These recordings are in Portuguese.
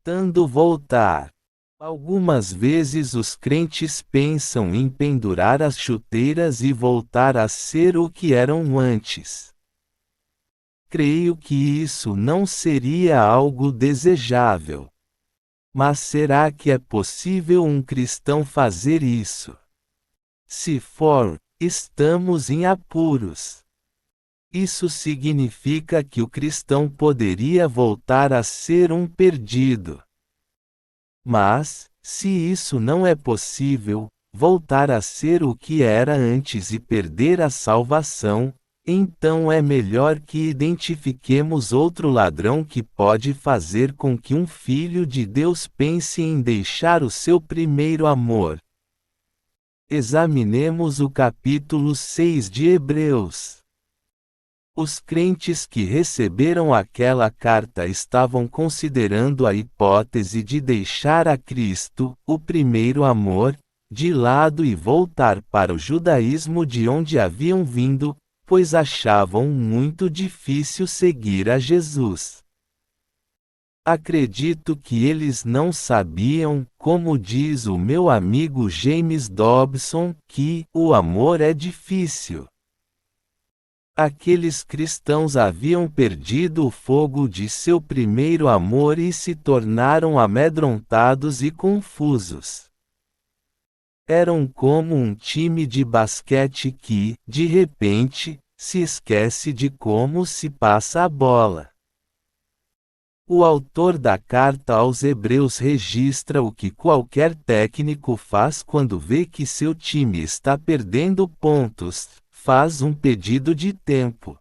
tentando voltar. Algumas vezes os crentes pensam em pendurar as chuteiras e voltar a ser o que eram antes. Creio que isso não seria algo desejável. Mas será que é possível um cristão fazer isso? Se for, estamos em apuros. Isso significa que o cristão poderia voltar a ser um perdido. Mas, se isso não é possível, voltar a ser o que era antes e perder a salvação, então é melhor que identifiquemos outro ladrão que pode fazer com que um filho de Deus pense em deixar o seu primeiro amor. Examinemos o capítulo 6 de Hebreus. Os crentes que receberam aquela carta estavam considerando a hipótese de deixar a Cristo, o primeiro amor, de lado e voltar para o judaísmo de onde haviam vindo, pois achavam muito difícil seguir a Jesus. Acredito que eles não sabiam, como diz o meu amigo James Dobson, que o amor é difícil. Aqueles cristãos haviam perdido o fogo de seu primeiro amor e se tornaram amedrontados e confusos. Eram como um time de basquete que, de repente, se esquece de como se passa a bola. O autor da carta aos Hebreus registra o que qualquer técnico faz quando vê que seu time está perdendo pontos: faz um pedido de tempo.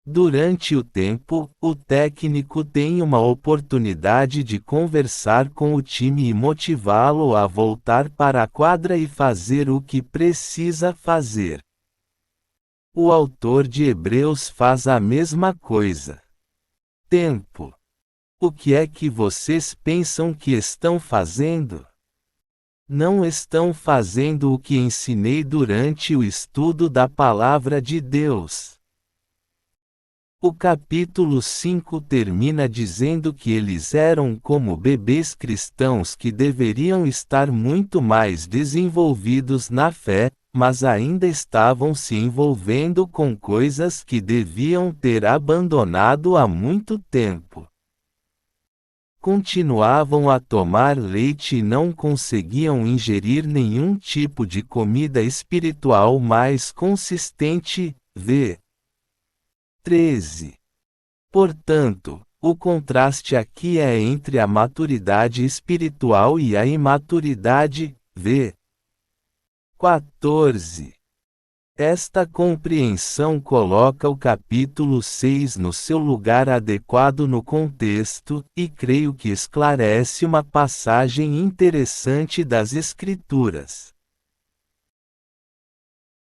Durante o tempo, o técnico tem uma oportunidade de conversar com o time e motivá-lo a voltar para a quadra e fazer o que precisa fazer. O autor de Hebreus faz a mesma coisa. Tempo. O que é que vocês pensam que estão fazendo? Não estão fazendo o que ensinei durante o estudo da Palavra de Deus. O capítulo 5 termina dizendo que eles eram como bebês cristãos que deveriam estar muito mais desenvolvidos na fé, mas ainda estavam se envolvendo com coisas que deviam ter abandonado há muito tempo. Continuavam a tomar leite e não conseguiam ingerir nenhum tipo de comida espiritual mais consistente. V. 13. Portanto, o contraste aqui é entre a maturidade espiritual e a imaturidade. V. 14. Esta compreensão coloca o capítulo 6 no seu lugar adequado no contexto, e creio que esclarece uma passagem interessante das Escrituras.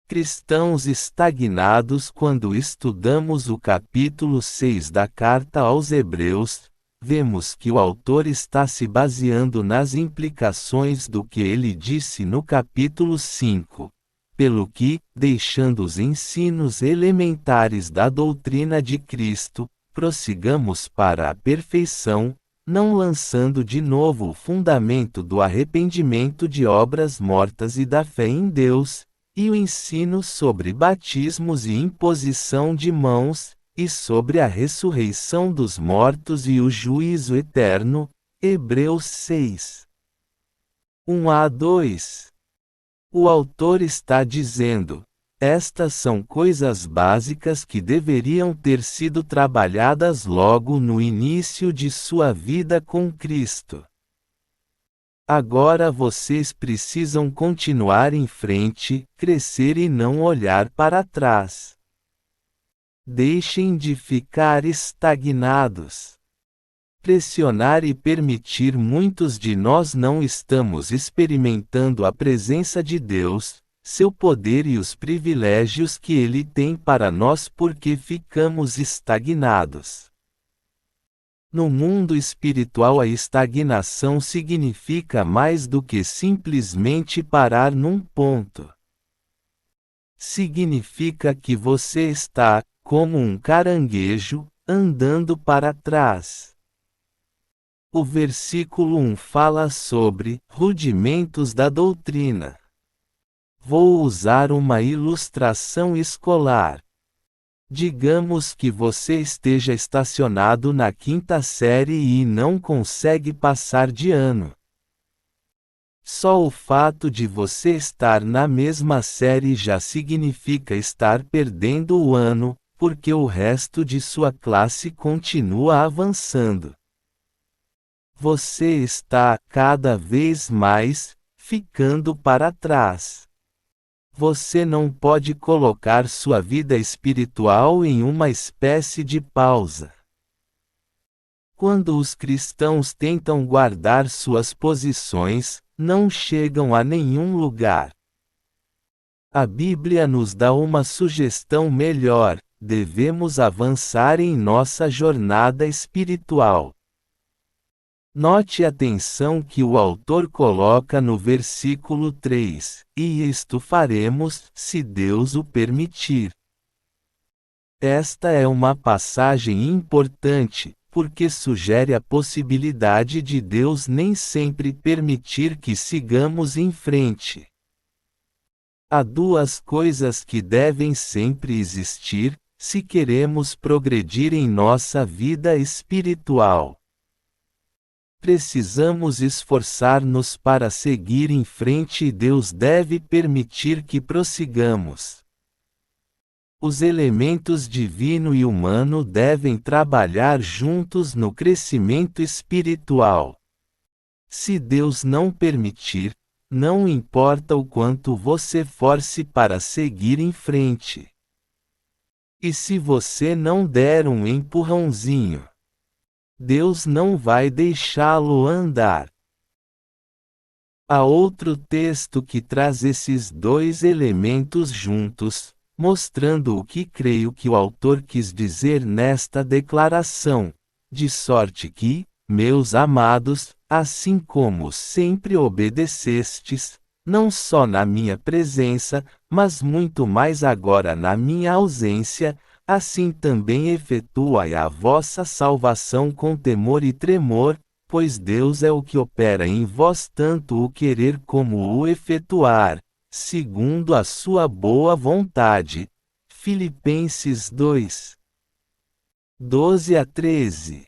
Cristãos estagnados. Quando estudamos o capítulo 6 da carta aos Hebreus, vemos que o autor está se baseando nas implicações do que ele disse no capítulo 5. Pelo que, deixando os ensinos elementares da doutrina de Cristo, prossigamos para a perfeição, não lançando de novo o fundamento do arrependimento de obras mortas e da fé em Deus, e o ensino sobre batismos e imposição de mãos, e sobre a ressurreição dos mortos e o juízo eterno. Hebreus 6. 1 a 2. O autor está dizendo: estas são coisas básicas que deveriam ter sido trabalhadas logo no início de sua vida com Cristo. Agora vocês precisam continuar em frente, crescer e não olhar para trás. Deixem de ficar estagnados. Pressionar e permitir. Muitos de nós não estamos experimentando a presença de Deus, seu poder e os privilégios que Ele tem para nós porque ficamos estagnados. No mundo espiritual, a estagnação significa mais do que simplesmente parar num ponto. Significa que você está, como um caranguejo, andando para trás. O versículo 1 fala sobre rudimentos da doutrina. Vou usar uma ilustração escolar. Digamos que você esteja estacionado na quinta série e não consegue passar de ano. Só o fato de você estar na mesma série já significa estar perdendo o ano, porque o resto de sua classe continua avançando. Você está, cada vez mais, ficando para trás. Você não pode colocar sua vida espiritual em uma espécie de pausa. Quando os cristãos tentam guardar suas posições, não chegam a nenhum lugar. A Bíblia nos dá uma sugestão melhor: devemos avançar em nossa jornada espiritual. Note a tensão que o autor coloca no versículo 3, e isto faremos, se Deus o permitir. Esta é uma passagem importante, porque sugere a possibilidade de Deus nem sempre permitir que sigamos em frente. Há duas coisas que devem sempre existir, se queremos progredir em nossa vida espiritual. Precisamos esforçar-nos para seguir em frente e Deus deve permitir que prossigamos. Os elementos divino e humano devem trabalhar juntos no crescimento espiritual. Se Deus não permitir, não importa o quanto você force para seguir em frente. E se você não der um empurrãozinho, Deus não vai deixá-lo andar. Há outro texto que traz esses dois elementos juntos, mostrando o que creio que o autor quis dizer nesta declaração, de sorte que, meus amados, assim como sempre obedecestes, não só na minha presença, mas muito mais agora na minha ausência, assim também efetuai a vossa salvação com temor e tremor, pois Deus é o que opera em vós tanto o querer como o efetuar, segundo a sua boa vontade. Filipenses 2, 12-13.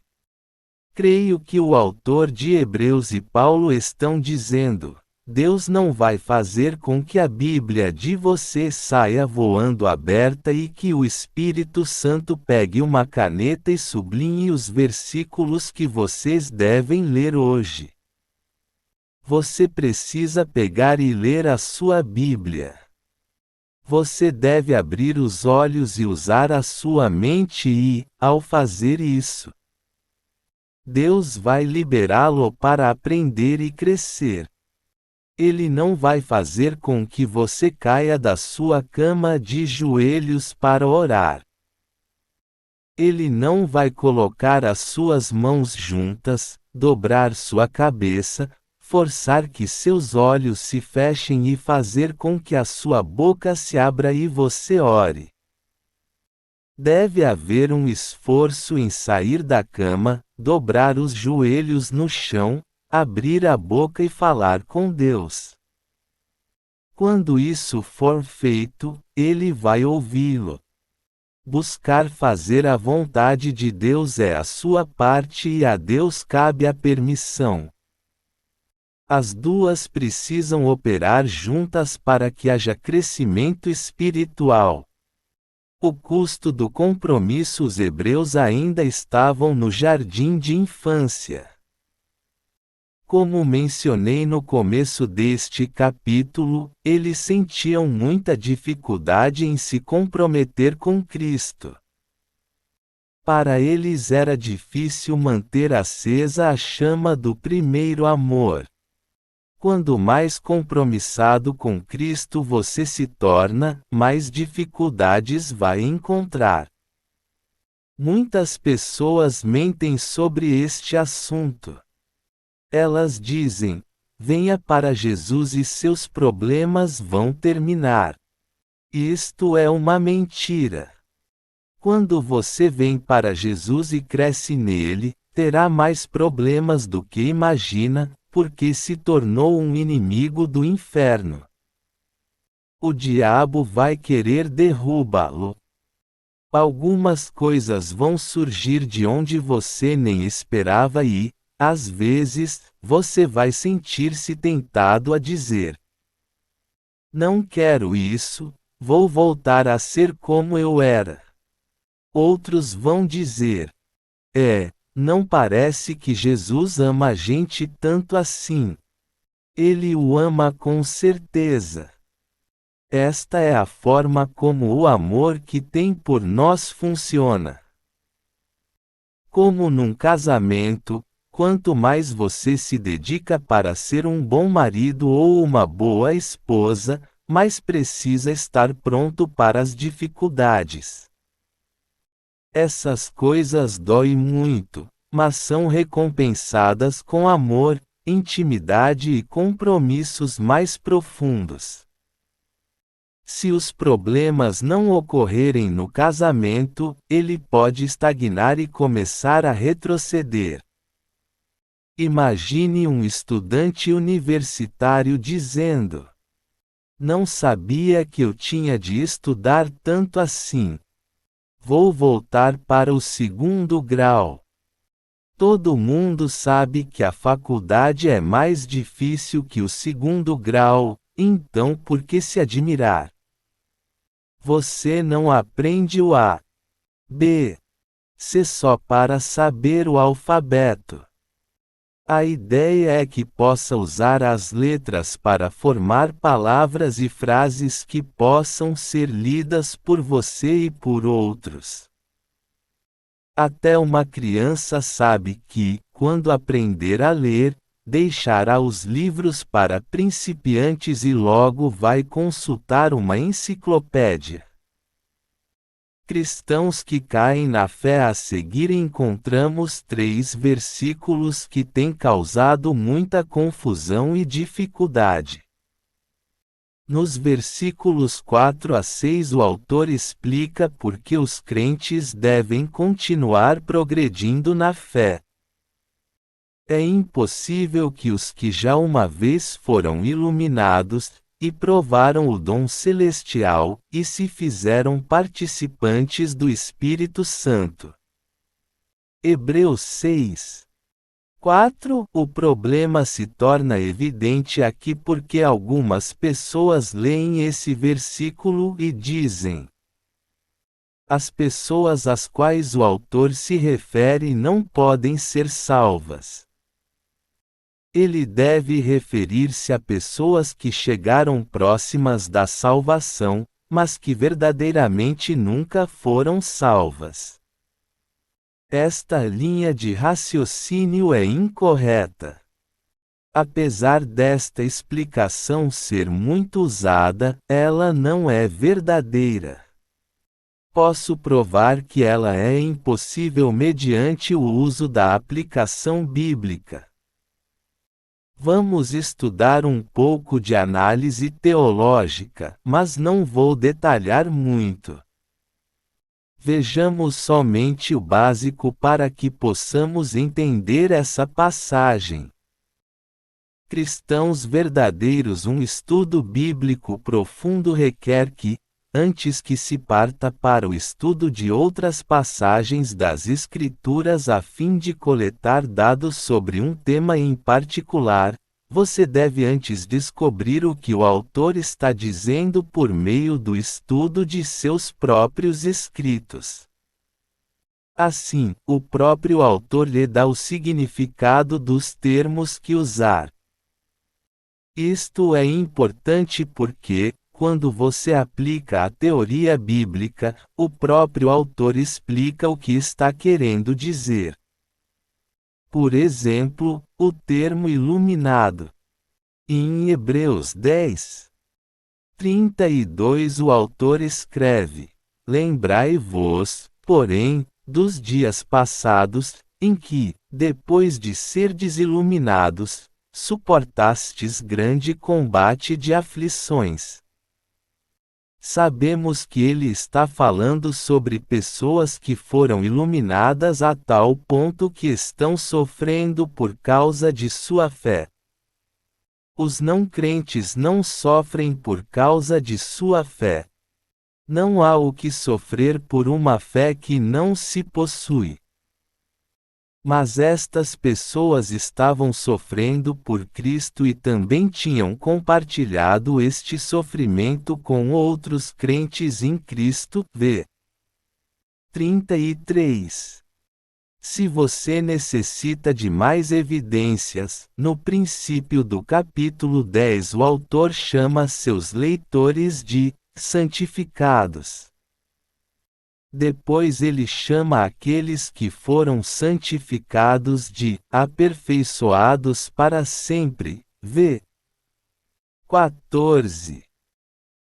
Creio que o autor de Hebreus e Paulo estão dizendo: Deus não vai fazer com que a Bíblia de você saia voando aberta e que o Espírito Santo pegue uma caneta e sublinhe os versículos que vocês devem ler hoje. Você precisa pegar e ler a sua Bíblia. Você deve abrir os olhos e usar a sua mente e, ao fazer isso, Deus vai liberá-lo para aprender e crescer. Ele não vai fazer com que você caia da sua cama de joelhos para orar. Ele não vai colocar as suas mãos juntas, dobrar sua cabeça, forçar que seus olhos se fechem e fazer com que a sua boca se abra e você ore. Deve haver um esforço em sair da cama, dobrar os joelhos no chão, abrir a boca e falar com Deus. Quando isso for feito, Ele vai ouvi-lo. Buscar fazer a vontade de Deus é a sua parte e a Deus cabe a permissão. As duas precisam operar juntas para que haja crescimento espiritual. O custo do compromisso. Os hebreus ainda estavam no jardim de infância. Como mencionei no começo deste capítulo, eles sentiam muita dificuldade em se comprometer com Cristo. Para eles era difícil manter acesa a chama do primeiro amor. Quando mais compromissado com Cristo você se torna, mais dificuldades vai encontrar. Muitas pessoas mentem sobre este assunto. Elas dizem: venha para Jesus e seus problemas vão terminar. Isto é uma mentira. Quando você vem para Jesus e cresce nele, terá mais problemas do que imagina, porque se tornou um inimigo do inferno. O diabo vai querer derrubá-lo. Algumas coisas vão surgir de onde você nem esperava e, às vezes, você vai sentir-se tentado a dizer: não quero isso, vou voltar a ser como eu era. Outros vão dizer: não parece que Jesus ama a gente tanto assim. Ele o ama com certeza. Esta é a forma como o amor que tem por nós funciona. Como num casamento, quanto mais você se dedica para ser um bom marido ou uma boa esposa, mais precisa estar pronto para as dificuldades. Essas coisas doem muito, mas são recompensadas com amor, intimidade e compromissos mais profundos. Se os problemas não ocorrerem no casamento, ele pode estagnar e começar a retroceder. Imagine um estudante universitário dizendo: não sabia que eu tinha de estudar tanto assim. Vou voltar para o segundo grau. Todo mundo sabe que a faculdade é mais difícil que o segundo grau, então por que se admirar? Você não aprende o A, B, C só para saber o alfabeto. A ideia é que possa usar as letras para formar palavras e frases que possam ser lidas por você e por outros. Até uma criança sabe que, quando aprender a ler, deixará os livros para principiantes e logo vai consultar uma enciclopédia. Cristãos que caem na fé. A seguir encontramos 3 versículos que têm causado muita confusão e dificuldade. Nos versículos 4 a 6 o autor explica por que os crentes devem continuar progredindo na fé. É impossível que os que já uma vez foram iluminados, e provaram o dom celestial, e se fizeram participantes do Espírito Santo. Hebreus 6. 4. O problema se torna evidente aqui porque algumas pessoas leem esse versículo e dizem: as pessoas às quais o autor se refere não podem ser salvas. Ele deve referir-se a pessoas que chegaram próximas da salvação, mas que verdadeiramente nunca foram salvas. Esta linha de raciocínio é incorreta. Apesar desta explicação ser muito usada, ela não é verdadeira. Posso provar que ela é impossível mediante o uso da aplicação bíblica. Vamos estudar um pouco de análise teológica, mas não vou detalhar muito. Vejamos somente o básico para que possamos entender essa passagem. Cristãos verdadeiros. Um estudo bíblico profundo requer que, antes que se parta para o estudo de outras passagens das Escrituras a fim de coletar dados sobre um tema em particular, você deve antes descobrir o que o autor está dizendo por meio do estudo de seus próprios escritos. Assim, o próprio autor lhe dá o significado dos termos que usar. Isto é importante porque, quando você aplica a teoria bíblica, o próprio autor explica o que está querendo dizer. Por exemplo, o termo iluminado. Em Hebreus 10, 32 o autor escreve: lembrai-vos, porém, dos dias passados, em que, depois de serdes iluminados, suportastes grande combate de aflições. Sabemos que ele está falando sobre pessoas que foram iluminadas a tal ponto que estão sofrendo por causa de sua fé. Os não crentes não sofrem por causa de sua fé. Não há o que sofrer por uma fé que não se possui. Mas estas pessoas estavam sofrendo por Cristo e também tinham compartilhado este sofrimento com outros crentes em Cristo. V. 33. Se você necessita de mais evidências, no princípio do capítulo 10 o autor chama seus leitores de santificados. Depois ele chama aqueles que foram santificados de aperfeiçoados para sempre. V. 14.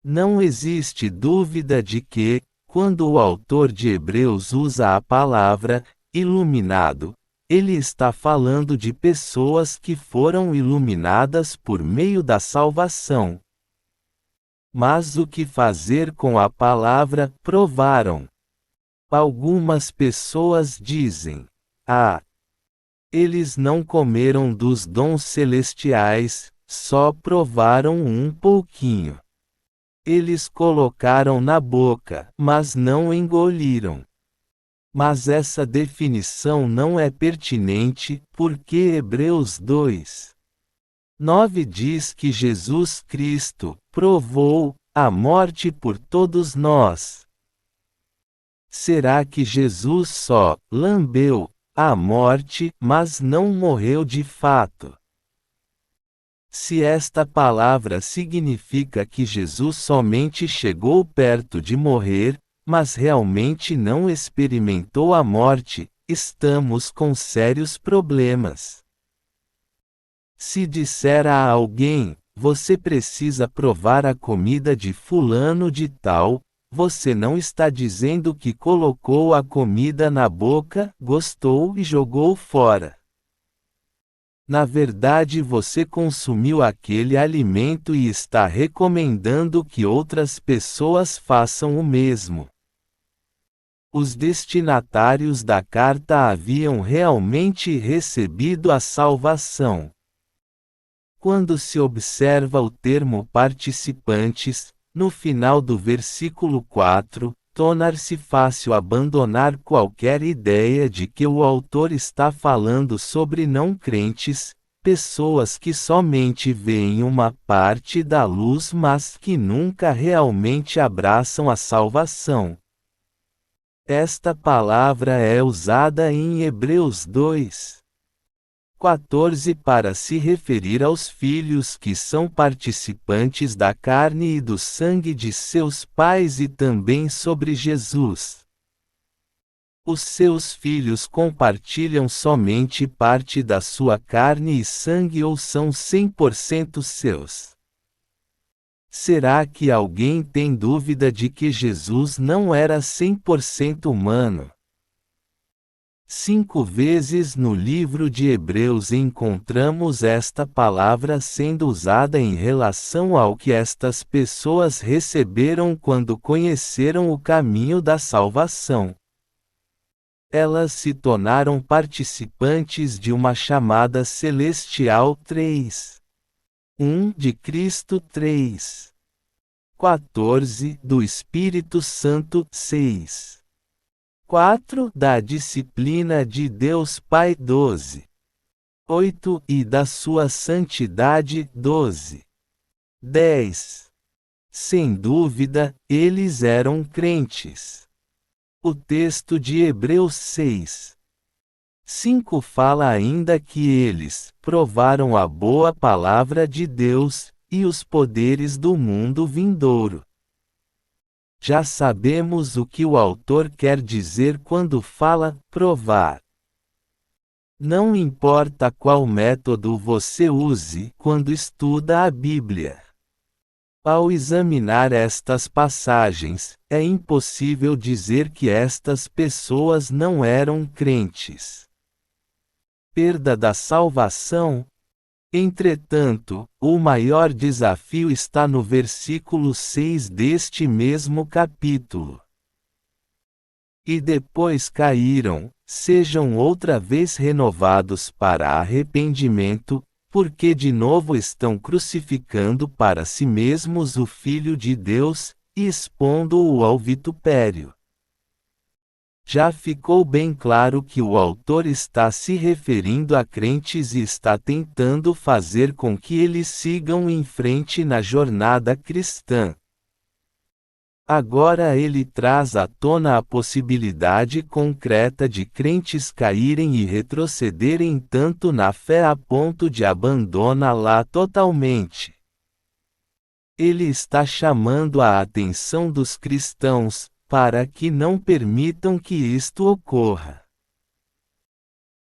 Não existe dúvida de que, quando o autor de Hebreus usa a palavra iluminado, ele está falando de pessoas que foram iluminadas por meio da salvação. Mas o que fazer com a palavra provaram? Algumas pessoas dizem: eles não comeram dos dons celestiais, só provaram um pouquinho. Eles colocaram na boca, mas não engoliram. Mas essa definição não é pertinente, porque Hebreus 2:9 diz que Jesus Cristo provou a morte por todos nós. Será que Jesus só lambeu a morte, mas não morreu de fato? Se esta palavra significa que Jesus somente chegou perto de morrer, mas realmente não experimentou a morte, estamos com sérios problemas. Se disser a alguém, você precisa provar a comida de fulano de tal, você não está dizendo que colocou a comida na boca, gostou e jogou fora. Na verdade, você consumiu aquele alimento e está recomendando que outras pessoas façam o mesmo. Os destinatários da carta haviam realmente recebido a salvação. Quando se observa o termo participantes, no final do versículo 4, torna-se fácil abandonar qualquer ideia de que o autor está falando sobre não crentes, pessoas que somente veem uma parte da luz mas que nunca realmente abraçam a salvação. Esta palavra é usada em Hebreus 2:14 para se referir aos filhos que são participantes da carne e do sangue de seus pais e também sobre Jesus. Os seus filhos compartilham somente parte da sua carne e sangue ou são 100% seus. Será que alguém tem dúvida de que Jesus não era 100% humano? 5 vezes no livro de Hebreus encontramos esta palavra sendo usada em relação ao que estas pessoas receberam quando conheceram o caminho da salvação. Elas se tornaram participantes de uma chamada celestial 3:1 de Cristo 3:14 do Espírito Santo 6:4 da disciplina de Deus Pai 12:8 e da sua santidade 12:10. Sem dúvida, eles eram crentes. O texto de Hebreus 6:5 fala ainda que eles provaram a boa palavra de Deus e os poderes do mundo vindouro. Já sabemos o que o autor quer dizer quando fala provar. Não importa qual método você use quando estuda a Bíblia. Ao examinar estas passagens, é impossível dizer que estas pessoas não eram crentes. Perda da salvação? Entretanto, o maior desafio está no versículo 6 deste mesmo capítulo. E depois caíram, sejam outra vez renovados para arrependimento, porque de novo estão crucificando para si mesmos o Filho de Deus, e expondo-o ao vitupério. Já ficou bem claro que o autor está se referindo a crentes e está tentando fazer com que eles sigam em frente na jornada cristã. Agora ele traz à tona a possibilidade concreta de crentes caírem e retrocederem tanto na fé a ponto de abandoná-la totalmente. Ele está chamando a atenção dos cristãos, para que não permitam que isto ocorra.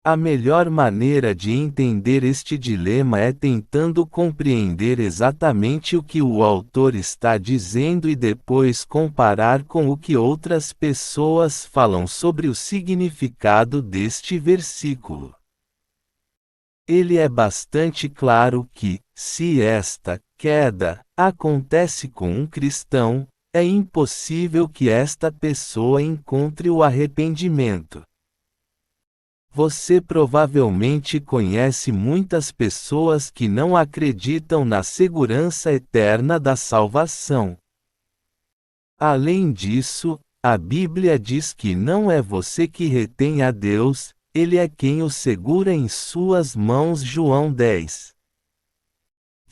A melhor maneira de entender este dilema é tentando compreender exatamente o que o autor está dizendo e depois comparar com o que outras pessoas falam sobre o significado deste versículo. Ele é bastante claro que, se esta queda acontece com um cristão, é impossível que esta pessoa encontre o arrependimento. Você provavelmente conhece muitas pessoas que não acreditam na segurança eterna da salvação. Além disso, a Bíblia diz que não é você que retém a Deus, Ele é quem o segura em suas mãos. João 10.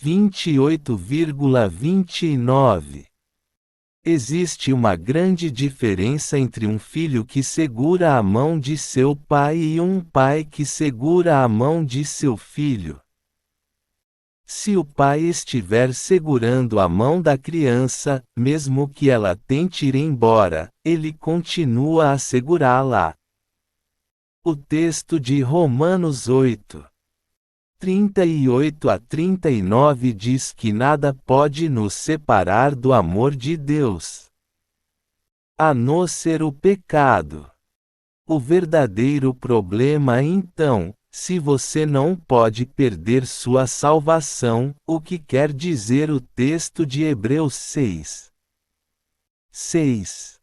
28,29. Existe uma grande diferença entre um filho que segura a mão de seu pai e um pai que segura a mão de seu filho. Se o pai estiver segurando a mão da criança, mesmo que ela tente ir embora, ele continua a segurá-la. O texto de Romanos 8. 38 a 39 diz que nada pode nos separar do amor de Deus, a não ser o pecado. O verdadeiro problema é então, se você não pode perder sua salvação, o que quer dizer o texto de Hebreus 6. 6.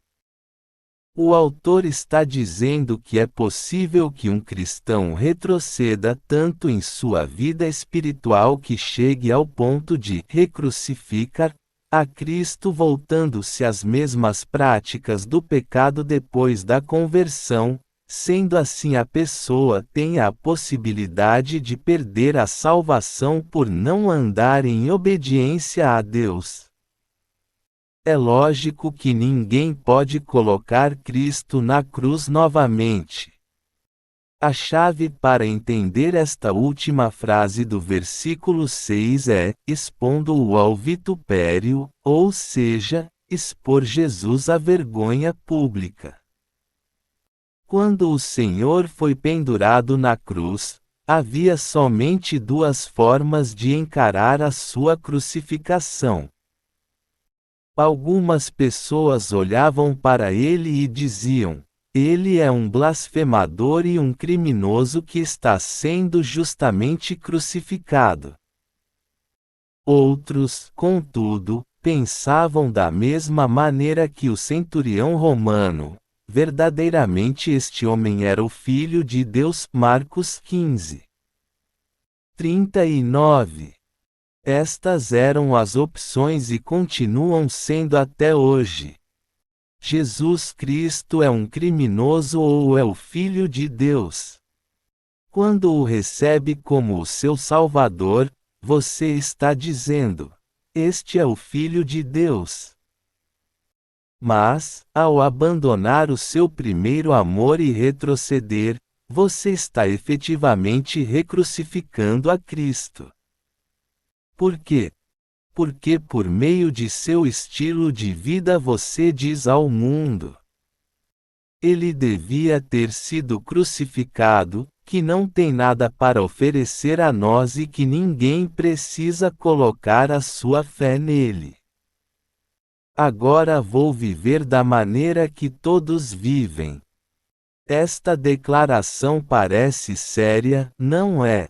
O autor está dizendo que é possível que um cristão retroceda tanto em sua vida espiritual que chegue ao ponto de recrucificar a Cristo, voltando-se às mesmas práticas do pecado depois da conversão, sendo assim a pessoa tem a possibilidade de perder a salvação por não andar em obediência a Deus. É lógico que ninguém pode colocar Cristo na cruz novamente. A chave para entender esta última frase do versículo 6 é, expondo-o ao vitupério, ou seja, expor Jesus à vergonha pública. Quando o Senhor foi pendurado na cruz, havia somente duas formas de encarar a sua crucificação. Algumas pessoas olhavam para ele e diziam: ele é um blasfemador e um criminoso que está sendo justamente crucificado. Outros, contudo, pensavam da mesma maneira que o centurião romano: verdadeiramente este homem era o Filho de Deus. Marcos 15. 39. Estas eram as opções e continuam sendo até hoje. Jesus Cristo é um criminoso ou é o Filho de Deus? Quando o recebe como o seu Salvador, você está dizendo: este é o Filho de Deus. Mas, ao abandonar o seu primeiro amor e retroceder, você está efetivamente recrucificando a Cristo. Por quê? Porque por meio de seu estilo de vida você diz ao mundo: ele devia ter sido crucificado, que não tem nada para oferecer a nós e que ninguém precisa colocar a sua fé nele. Agora vou viver da maneira que todos vivem. Esta declaração parece séria, não é?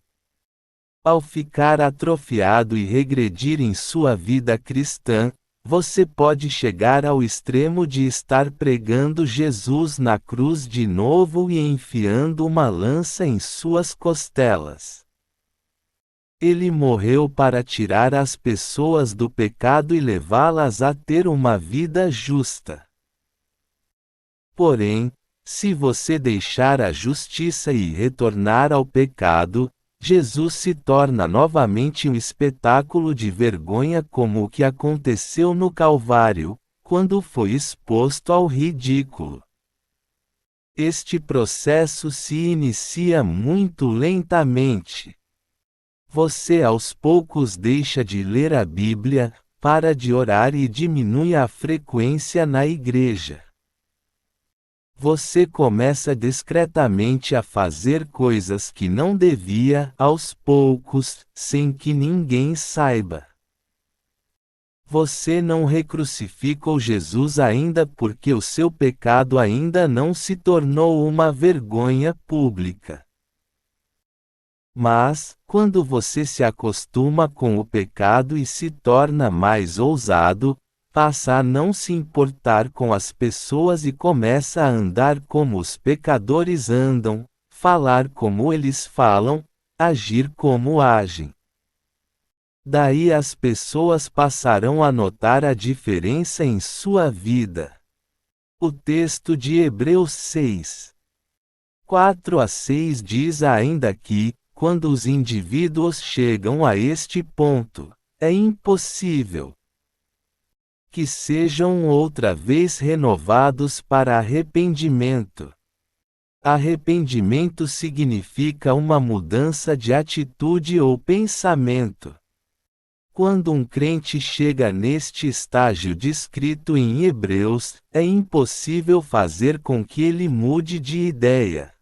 Ao ficar atrofiado e regredir em sua vida cristã, você pode chegar ao extremo de estar pregando Jesus na cruz de novo e enfiando uma lança em suas costelas. Ele morreu para tirar as pessoas do pecado e levá-las a ter uma vida justa. Porém, se você deixar a justiça e retornar ao pecado, Jesus se torna novamente um espetáculo de vergonha como o que aconteceu no Calvário, quando foi exposto ao ridículo. Este processo se inicia muito lentamente. Você aos poucos deixa de ler a Bíblia, para de orar e diminui a frequência na igreja. Você começa discretamente a fazer coisas que não devia, aos poucos, sem que ninguém saiba. Você não recrucificou Jesus ainda porque o seu pecado ainda não se tornou uma vergonha pública. Mas, quando você se acostuma com o pecado e se torna mais ousado, passa a não se importar com as pessoas e começa a andar como os pecadores andam, falar como eles falam, agir como agem. Daí as pessoas passarão a notar a diferença em sua vida. O texto de Hebreus 6, 4-6 diz ainda que, quando os indivíduos chegam a este ponto, é impossível que sejam outra vez renovados para arrependimento. Arrependimento significa uma mudança de atitude ou pensamento. Quando um crente chega neste estágio descrito em Hebreus, é impossível fazer com que ele mude de ideia.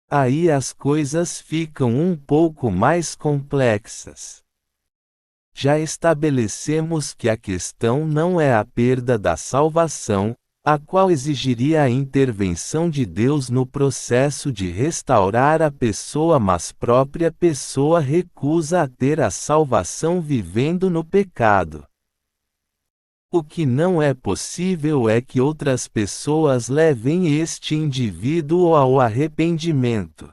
Aí as coisas ficam um pouco mais complexas. Já estabelecemos que a questão não é a perda da salvação, a qual exigiria a intervenção de Deus no processo de restaurar a pessoa, mas própria pessoa recusa a ter a salvação vivendo no pecado. O que não é possível é que outras pessoas levem este indivíduo ao arrependimento.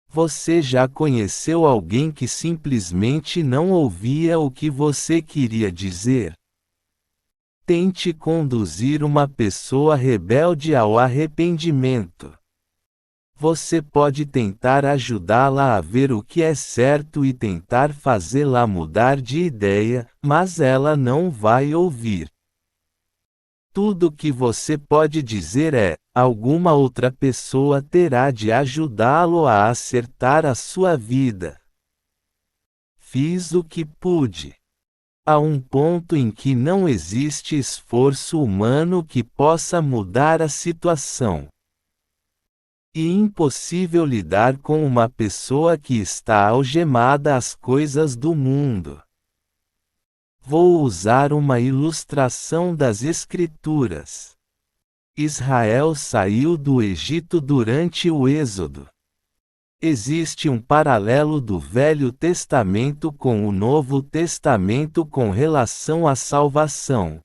Você já conheceu alguém que simplesmente não ouvia o que você queria dizer? Tente conduzir uma pessoa rebelde ao arrependimento. Você pode tentar ajudá-la a ver o que é certo e tentar fazê-la mudar de ideia, mas ela não vai ouvir. Tudo que você pode dizer é: alguma outra pessoa terá de ajudá-lo a acertar a sua vida. Fiz o que pude. Há um ponto em que não existe esforço humano que possa mudar a situação. E impossível lidar com uma pessoa que está algemada às coisas do mundo. Vou usar uma ilustração das Escrituras. Israel saiu do Egito durante o Êxodo. Existe um paralelo do Velho Testamento com o Novo Testamento com relação à salvação.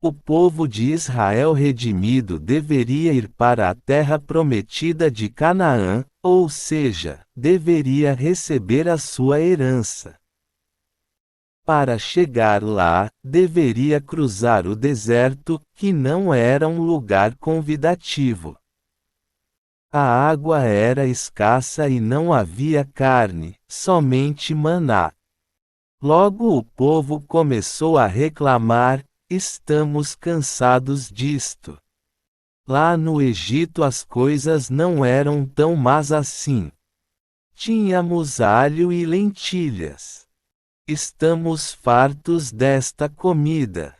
O povo de Israel redimido deveria ir para a terra prometida de Canaã, ou seja, deveria receber a sua herança. Para chegar lá, deveria cruzar o deserto, que não era um lugar convidativo. A água era escassa e não havia carne, somente maná. Logo o povo começou a reclamar: estamos cansados disto. Lá no Egito as coisas não eram tão más assim. Tínhamos alho e lentilhas. Estamos fartos desta comida.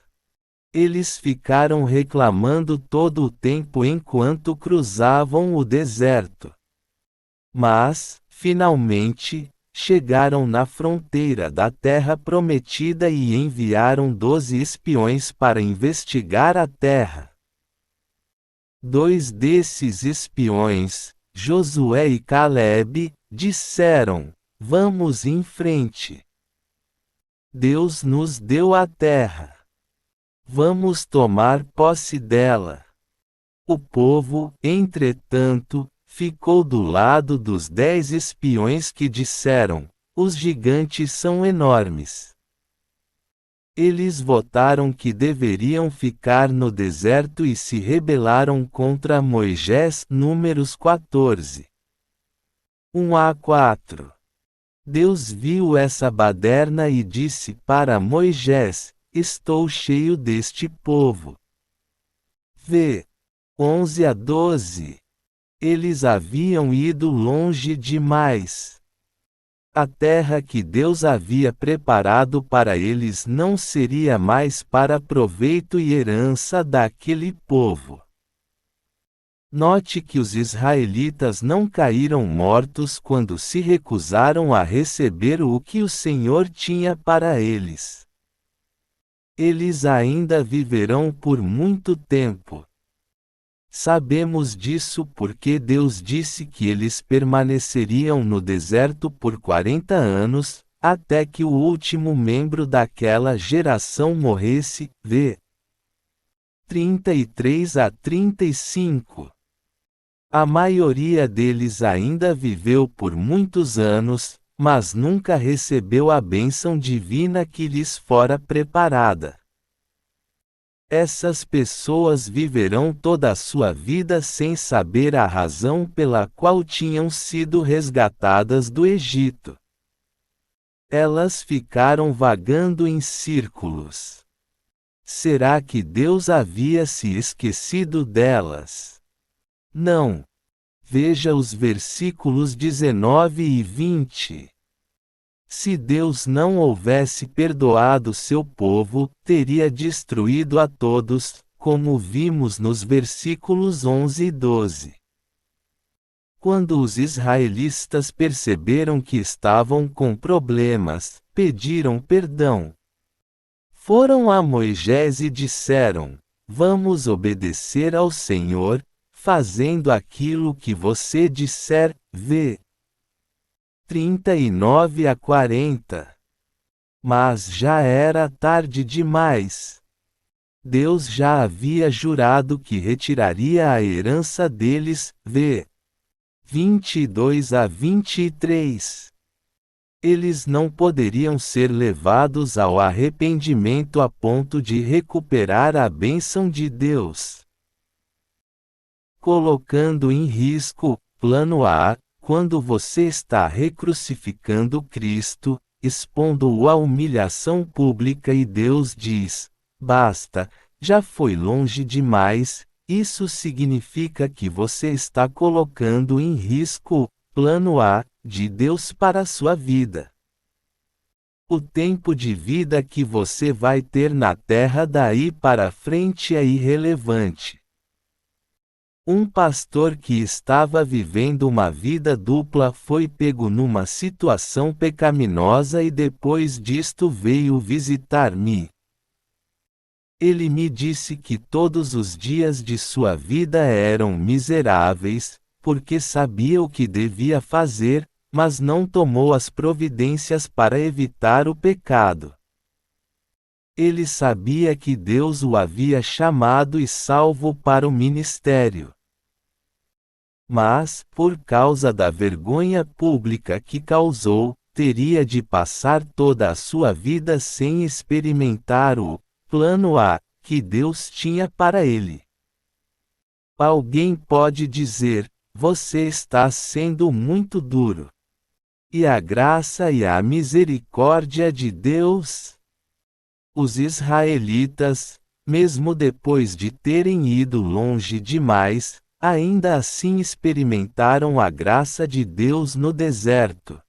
Eles ficaram reclamando todo o tempo enquanto cruzavam o deserto. Mas, finalmente, chegaram na fronteira da terra prometida e enviaram 12 espiões para investigar a terra. 2 desses espiões, Josué e Calebe, disseram: vamos em frente. Deus nos deu a terra. Vamos tomar posse dela. O povo, entretanto, ficou do lado dos 10 espiões que disseram: os gigantes são enormes. Eles votaram que deveriam ficar no deserto e se rebelaram contra Moisés. Números 14. 1-4. Deus viu essa baderna e disse para Moisés: estou cheio deste povo. V. 11-12. Eles haviam ido longe demais. A terra que Deus havia preparado para eles não seria mais para proveito e herança daquele povo. Note que os israelitas não caíram mortos quando se recusaram a receber o que o Senhor tinha para eles. Eles ainda viverão por muito tempo. Sabemos disso porque Deus disse que eles permaneceriam no deserto por 40 anos, até que o último membro daquela geração morresse. V. 33-35. A maioria deles ainda viveu por muitos anos, mas nunca recebeu a bênção divina que lhes fora preparada. Essas pessoas viverão toda a sua vida sem saber a razão pela qual tinham sido resgatadas do Egito. Elas ficaram vagando em círculos. Será que Deus havia se esquecido delas? Não. Veja os versículos 19 e 20. Se Deus não houvesse perdoado seu povo, teria destruído a todos, como vimos nos versículos 11 e 12. Quando os israelitas perceberam que estavam com problemas, pediram perdão. Foram a Moisés e disseram: vamos obedecer ao Senhor, fazendo aquilo que você disser. V. 39-40. Mas já era tarde demais. Deus já havia jurado que retiraria a herança deles. V. 22-23. Eles não poderiam ser levados ao arrependimento a ponto de recuperar a bênção de Deus. Colocando em risco, plano A. Quando você está recrucificando Cristo, expondo-o à humilhação pública e Deus diz: basta, já foi longe demais, isso significa que você está colocando em risco, plano A, de Deus para a sua vida. O tempo de vida que você vai ter na Terra daí para frente é irrelevante. Um pastor que estava vivendo uma vida dupla foi pego numa situação pecaminosa e depois disto veio visitar-me. Ele me disse que todos os dias de sua vida eram miseráveis, porque sabia o que devia fazer, mas não tomou as providências para evitar o pecado. Ele sabia que Deus o havia chamado e salvo para o ministério. Mas, por causa da vergonha pública que causou, teria de passar toda a sua vida sem experimentar o plano A que Deus tinha para ele. Alguém pode dizer: você está sendo muito duro. E a graça e a misericórdia de Deus? Os israelitas, mesmo depois de terem ido longe demais, ainda assim experimentaram a graça de Deus no deserto.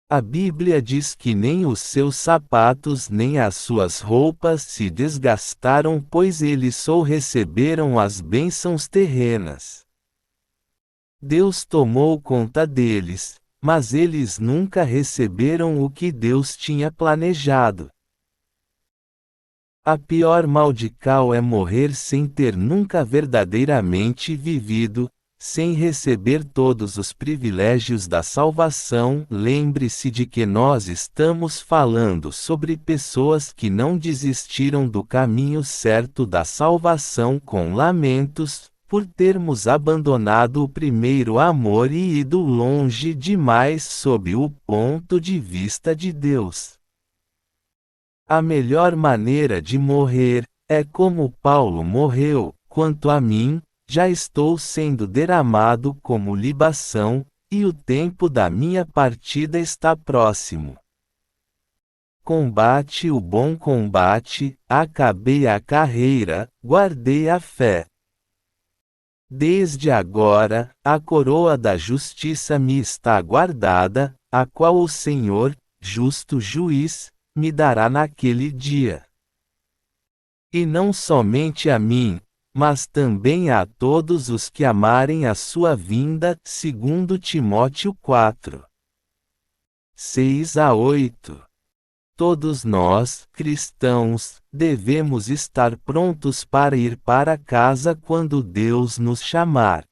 A Bíblia diz que nem os seus sapatos nem as suas roupas se desgastaram, pois eles só receberam as bênçãos terrenas. Deus tomou conta deles, mas eles nunca receberam o que Deus tinha planejado. A pior mal de Cal é morrer sem ter nunca verdadeiramente vivido, sem receber todos os privilégios da salvação. Lembre-se de que nós estamos falando sobre pessoas que não desistiram do caminho certo da salvação com lamentos, por termos abandonado o primeiro amor e ido longe demais sob o ponto de vista de Deus. A melhor maneira de morrer é como Paulo morreu. Quanto a mim, já estou sendo derramado como libação, e o tempo da minha partida está próximo. Combate o bom combate, acabei a carreira, guardei a fé. Desde agora, a coroa da justiça me está guardada, a qual o Senhor, justo juiz, me dará naquele dia. E não somente a mim, mas também a todos os que amarem a sua vinda, segundo Timóteo 4. 6-8. Todos nós, cristãos, devemos estar prontos para ir para casa quando Deus nos chamar.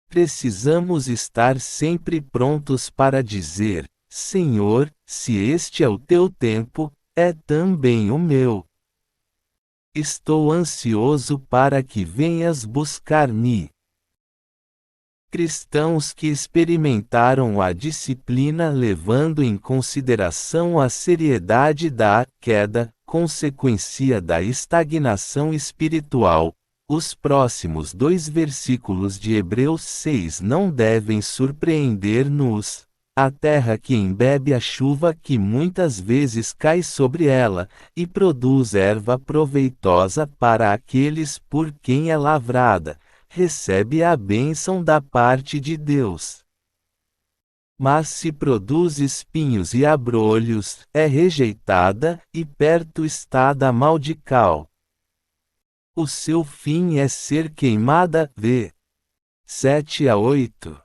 Precisamos estar sempre prontos para dizer: Senhor, se este é o teu tempo, é também o meu. Estou ansioso para que venhas buscar-me. Cristãos que experimentaram a disciplina levando em consideração a seriedade da queda, consequência da estagnação espiritual, os próximos 2 versículos de Hebreus 6 não devem surpreender-nos. A terra que embebe a chuva que muitas vezes cai sobre ela, e produz erva proveitosa para aqueles por quem é lavrada, recebe a bênção da parte de Deus. Mas se produz espinhos e abrolhos, é rejeitada, e perto está da mal de cal. O seu fim é ser queimada. V. 7-8.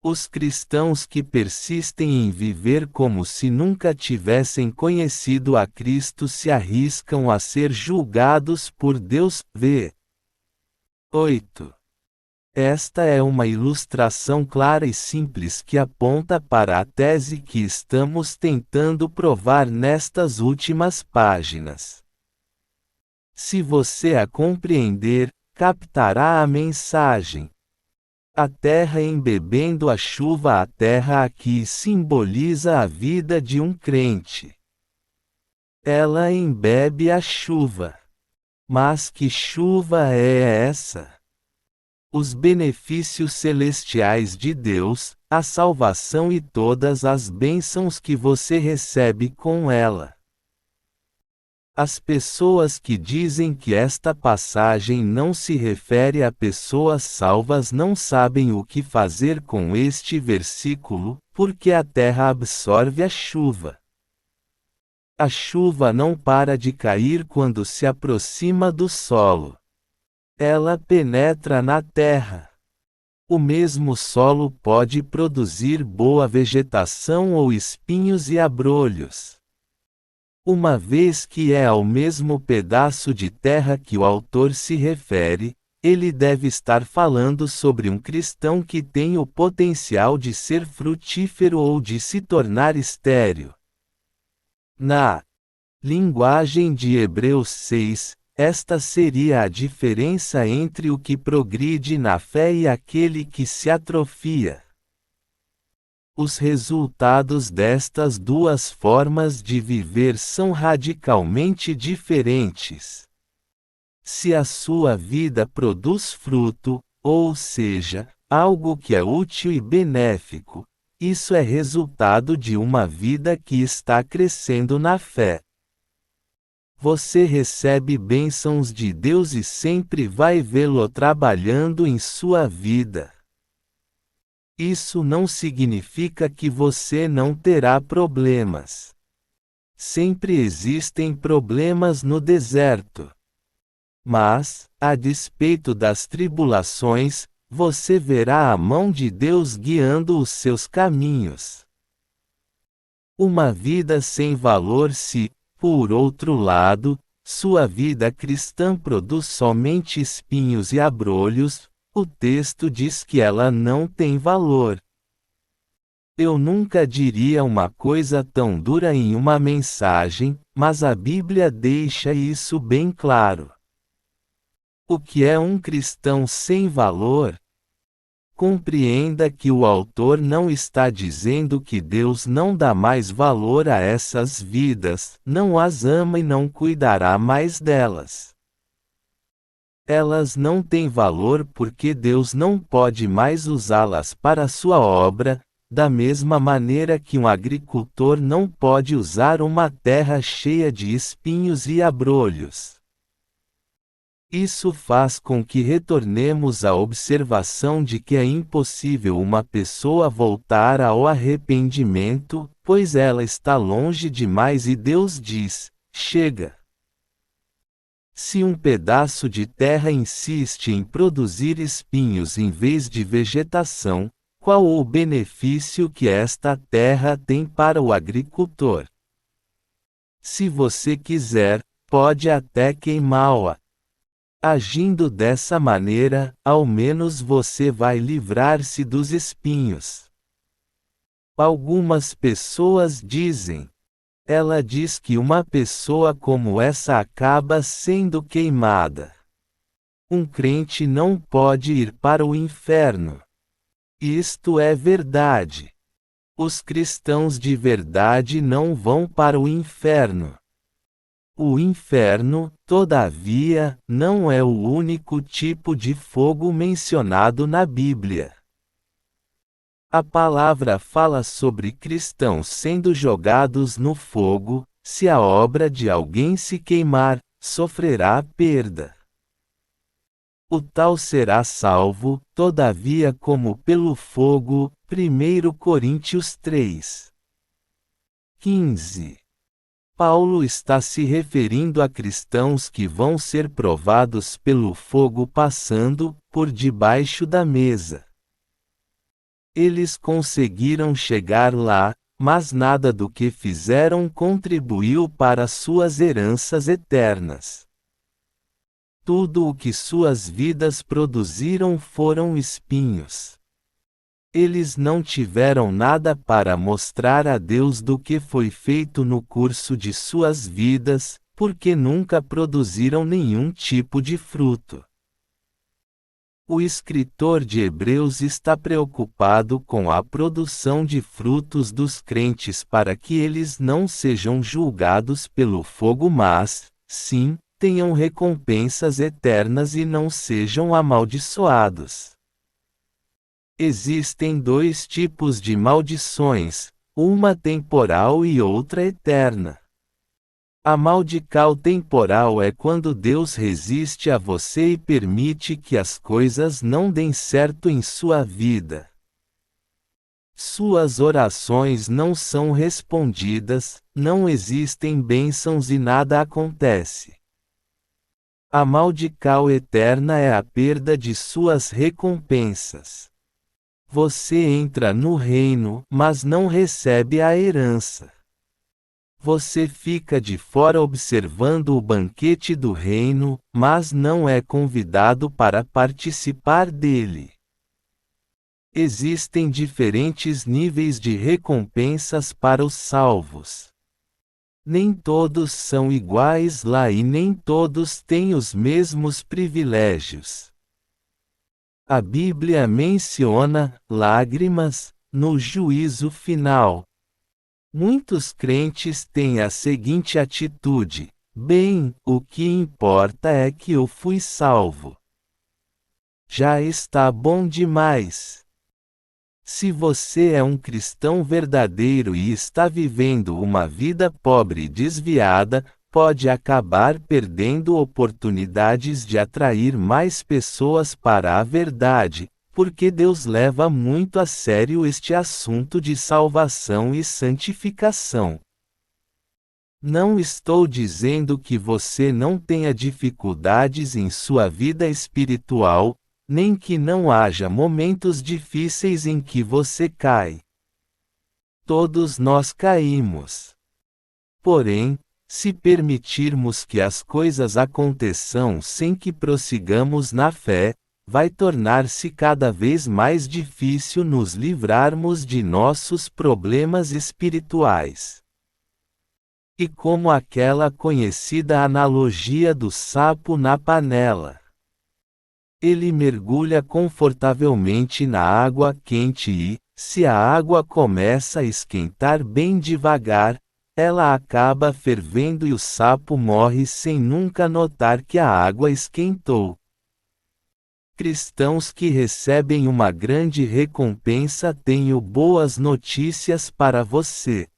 Os cristãos que persistem em viver como se nunca tivessem conhecido a Cristo se arriscam a ser julgados por Deus. V. 8. Esta é uma ilustração clara e simples que aponta para a tese que estamos tentando provar nestas últimas páginas. Se você a compreender, captará a mensagem. A terra embebendo a chuva. A terra aqui simboliza a vida de um crente. Ela embebe a chuva. Mas que chuva é essa? Os benefícios celestiais de Deus, a salvação e todas as bênçãos que você recebe com ela. As pessoas que dizem que esta passagem não se refere a pessoas salvas não sabem o que fazer com este versículo, porque a terra absorve a chuva. A chuva não para de cair quando se aproxima do solo. Ela penetra na terra. O mesmo solo pode produzir boa vegetação ou espinhos e abrolhos. Uma vez que é ao mesmo pedaço de terra que o autor se refere, ele deve estar falando sobre um cristão que tem o potencial de ser frutífero ou de se tornar estéril. Na linguagem de Hebreus 6, esta seria a diferença entre o que progride na fé e aquele que se atrofia. Os resultados destas duas formas de viver são radicalmente diferentes. Se a sua vida produz fruto, ou seja, algo que é útil e benéfico, isso é resultado de uma vida que está crescendo na fé. Você recebe bênçãos de Deus e sempre vai vê-lo trabalhando em sua vida. Isso não significa que você não terá problemas. Sempre existem problemas no deserto. Mas, a despeito das tribulações, você verá a mão de Deus guiando os seus caminhos. Uma vida sem valor se, por outro lado, sua vida cristã produz somente espinhos e abrolhos, O texto diz que ela não tem valor. Eu nunca diria uma coisa tão dura em uma mensagem, mas a Bíblia deixa isso bem claro. O que é um cristão sem valor? Compreenda que o autor não está dizendo que Deus não dá mais valor a essas vidas, não as ama e não cuidará mais delas. Elas não têm valor porque Deus não pode mais usá-las para a sua obra, da mesma maneira que um agricultor não pode usar uma terra cheia de espinhos e abrolhos. Isso faz com que retornemos à observação de que é impossível uma pessoa voltar ao arrependimento, pois ela está longe demais e Deus diz: chega. Se um pedaço de terra insiste em produzir espinhos em vez de vegetação, qual o benefício que esta terra tem para o agricultor? Se você quiser, pode até queimá-la. Agindo dessa maneira, ao menos você vai livrar-se dos espinhos. Algumas pessoas dizem. Ela diz que uma pessoa como essa acaba sendo queimada. Um crente não pode ir para o inferno. Isto é verdade. Os cristãos de verdade não vão para o inferno. O inferno, todavia, não é o único tipo de fogo mencionado na Bíblia. A palavra fala sobre cristãos sendo jogados no fogo. Se a obra de alguém se queimar, sofrerá perda. O tal será salvo, todavia, como pelo fogo. 1 Coríntios 3:15. Paulo está se referindo a cristãos que vão ser provados pelo fogo passando por debaixo da mesa. Eles conseguiram chegar lá, mas nada do que fizeram contribuiu para suas heranças eternas. Tudo o que suas vidas produziram foram espinhos. Eles não tiveram nada para mostrar a Deus do que foi feito no curso de suas vidas, porque nunca produziram nenhum tipo de fruto. O escritor de Hebreus está preocupado com a produção de frutos dos crentes para que eles não sejam julgados pelo fogo, mas, sim, tenham recompensas eternas e não sejam amaldiçoados. Existem dois tipos de maldições, uma temporal e outra eterna. A maldição temporal é quando Deus resiste a você e permite que as coisas não deem certo em sua vida. Suas orações não são respondidas, não existem bênçãos e nada acontece. A maldição eterna é a perda de suas recompensas. Você entra no reino, mas não recebe a herança. Você fica de fora observando o banquete do reino, mas não é convidado para participar dele. Existem diferentes níveis de recompensas para os salvos. Nem todos são iguais lá e nem todos têm os mesmos privilégios. A Bíblia menciona lágrimas no juízo final. Muitos crentes têm a seguinte atitude: bem, o que importa é que eu fui salvo. Já está bom demais. Se você é um cristão verdadeiro e está vivendo uma vida pobre e desviada, pode acabar perdendo oportunidades de atrair mais pessoas para a verdade, porque Deus leva muito a sério este assunto de salvação e santificação. Não estou dizendo que você não tenha dificuldades em sua vida espiritual, nem que não haja momentos difíceis em que você cai. Todos nós caímos. Porém, se permitirmos que as coisas aconteçam sem que prossigamos na fé, vai tornar-se cada vez mais difícil nos livrarmos de nossos problemas espirituais. E como aquela conhecida analogia do sapo na panela. Ele mergulha confortavelmente na água quente e, se a água começa a esquentar bem devagar, ela acaba fervendo e o sapo morre sem nunca notar que a água esquentou. Cristãos que recebem uma grande recompensa, tenho boas notícias para você.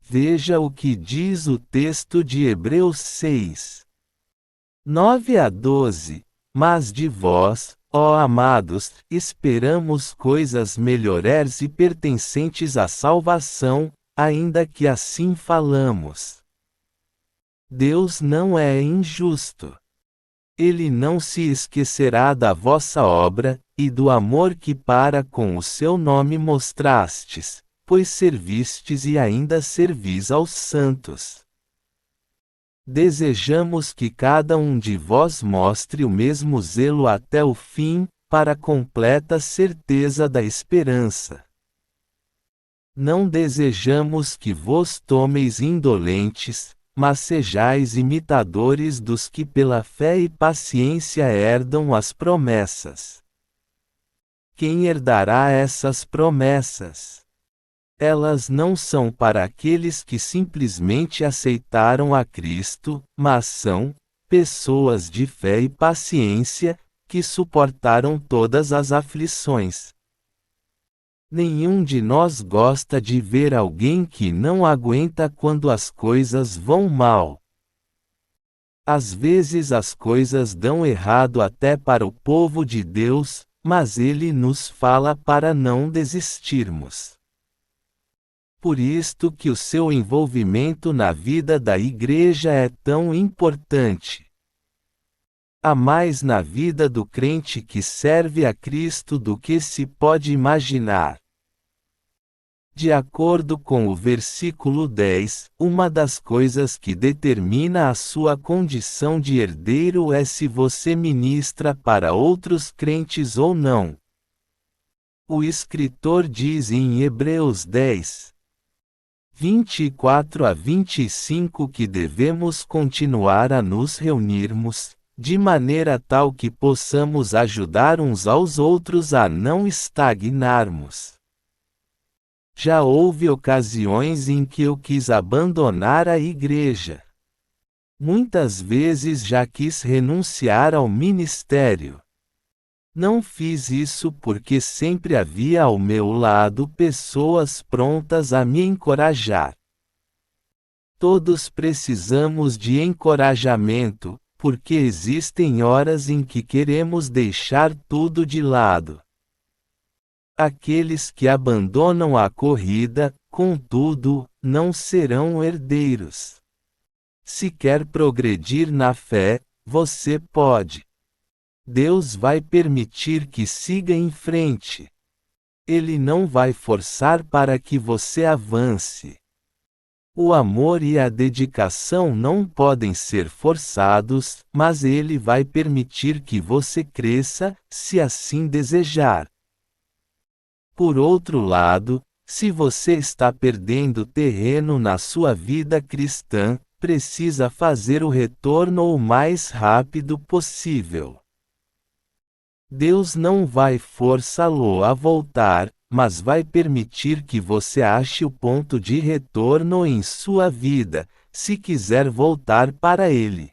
Veja o que diz o texto de Hebreus 6, 9 a 12. Mas de vós, ó amados, esperamos coisas melhores e pertencentes à salvação, ainda que assim falamos. Deus não é injusto. Ele não se esquecerá da vossa obra, e do amor que para com o seu nome mostrastes, pois servistes e ainda servis aos santos. Desejamos que cada um de vós mostre o mesmo zelo até o fim, para a completa certeza da esperança. Não desejamos que vos tomeis indolentes, mas sejais imitadores dos que pela fé e paciência herdam as promessas. Quem herdará essas promessas? Elas não são para aqueles que simplesmente aceitaram a Cristo, mas são pessoas de fé e paciência, que suportaram todas as aflições. Nenhum de nós gosta de ver alguém que não aguenta quando as coisas vão mal. Às vezes as coisas dão errado até para o povo de Deus, mas Ele nos fala para não desistirmos. Por isto que o seu envolvimento na vida da igreja é tão importante. Há mais na vida do crente que serve a Cristo do que se pode imaginar. De acordo com o versículo 10, uma das coisas que determina a sua condição de herdeiro é se você ministra para outros crentes ou não. O escritor diz em Hebreus 10, 24 a 25 que devemos continuar a nos reunirmos, de maneira tal que possamos ajudar uns aos outros a não estagnarmos. Já houve ocasiões em que eu quis abandonar a igreja. Muitas vezes já quis renunciar ao ministério. Não fiz isso porque sempre havia ao meu lado pessoas prontas a me encorajar. Todos precisamos de encorajamento, porque existem horas em que queremos deixar tudo de lado. Aqueles que abandonam a corrida, contudo, não serão herdeiros. Se quer progredir na fé, você pode. Deus vai permitir que siga em frente. Ele não vai forçar para que você avance. O amor e a dedicação não podem ser forçados, mas Ele vai permitir que você cresça, se assim desejar. Por outro lado, se você está perdendo terreno na sua vida cristã, precisa fazer o retorno o mais rápido possível. Deus não vai forçá-lo a voltar, mas vai permitir que você ache o ponto de retorno em sua vida, se quiser voltar para Ele.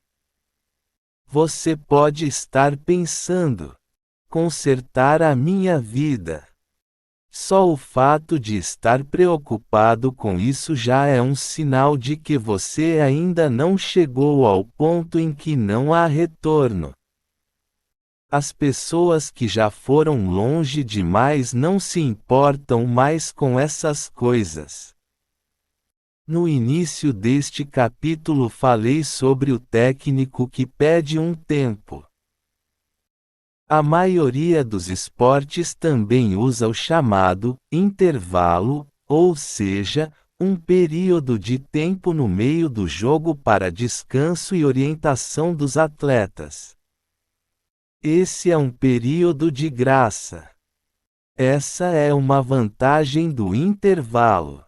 Você pode estar pensando: consertar a minha vida. Só o fato de estar preocupado com isso já é um sinal de que você ainda não chegou ao ponto em que não há retorno. As pessoas que já foram longe demais não se importam mais com essas coisas. No início deste capítulo falei sobre o técnico que pede um tempo. A maioria dos esportes também usa o chamado intervalo, ou seja, um período de tempo no meio do jogo para descanso e orientação dos atletas. Esse é um período de graça. Essa é uma vantagem do intervalo.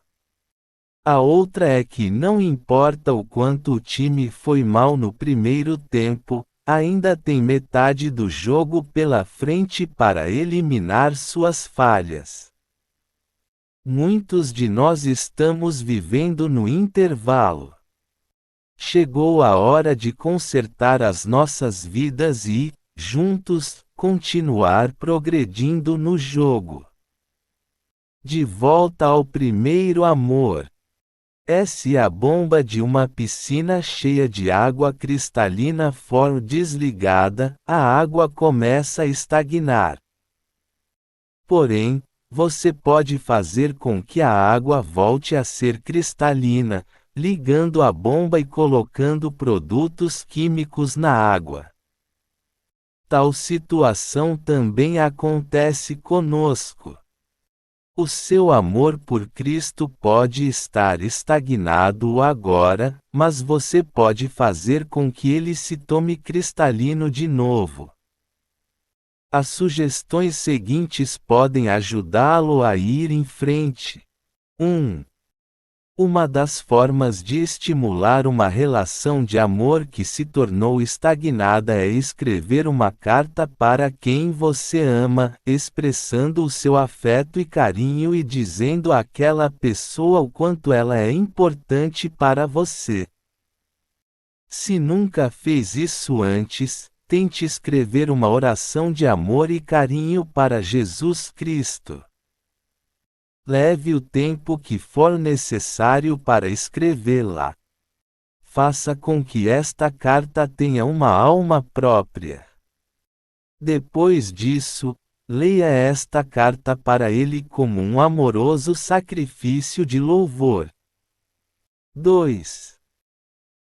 A outra é que não importa o quanto o time foi mal no primeiro tempo, ainda tem metade do jogo pela frente para eliminar suas falhas. Muitos de nós estamos vivendo no intervalo. Chegou a hora de consertar as nossas vidas e, juntos, continuar progredindo no jogo. De volta ao primeiro amor. Essa é a bomba de uma piscina cheia de água cristalina for desligada, a água começa a estagnar. Porém, você pode fazer com que a água volte a ser cristalina, ligando a bomba e colocando produtos químicos na água. Tal situação também acontece conosco. O seu amor por Cristo pode estar estagnado agora, mas você pode fazer com que ele se tome cristalino de novo. As sugestões seguintes podem ajudá-lo a ir em frente. 1. Uma das formas de estimular uma relação de amor que se tornou estagnada é escrever uma carta para quem você ama, expressando o seu afeto e carinho e dizendo àquela pessoa o quanto ela é importante para você. Se nunca fez isso antes, tente escrever uma oração de amor e carinho para Jesus Cristo. Leve o tempo que for necessário para escrevê-la. Faça com que esta carta tenha uma alma própria. Depois disso, leia esta carta para ele como um amoroso sacrifício de louvor. 2.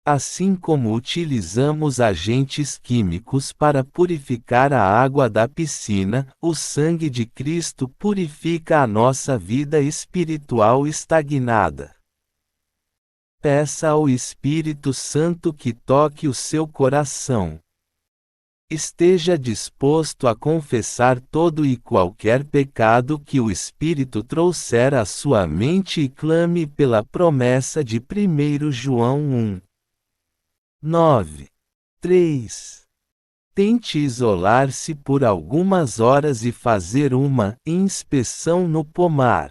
Assim como utilizamos agentes químicos para purificar a água da piscina, o sangue de Cristo purifica a nossa vida espiritual estagnada. Peça ao Espírito Santo que toque o seu coração. Esteja disposto a confessar todo e qualquer pecado que o Espírito trouxer à sua mente e clame pela promessa de 1 João 1. 9. 3. Tente isolar-se por algumas horas e fazer uma inspeção no pomar.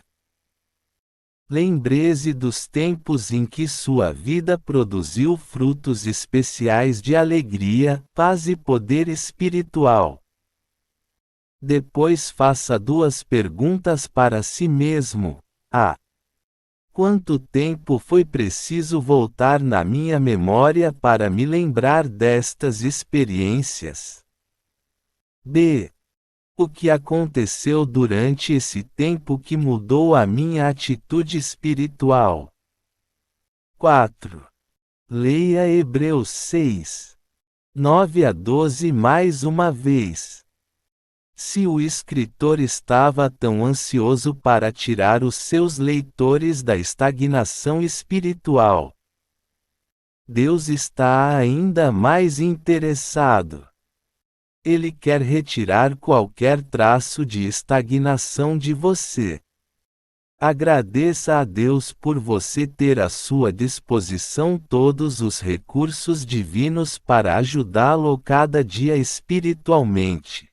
Lembre-se dos tempos em que sua vida produziu frutos especiais de alegria, paz e poder espiritual. Depois faça 2 perguntas para si mesmo. A. Quanto tempo foi preciso voltar na minha memória para me lembrar destas experiências? B. O que aconteceu durante esse tempo que mudou a minha atitude espiritual? 4. Leia Hebreus 6. 9 a 12 mais uma vez. Se o escritor estava tão ansioso para tirar os seus leitores da estagnação espiritual, Deus está ainda mais interessado. Ele quer retirar qualquer traço de estagnação de você. Agradeça a Deus por você ter à sua disposição todos os recursos divinos para ajudá-lo cada dia espiritualmente.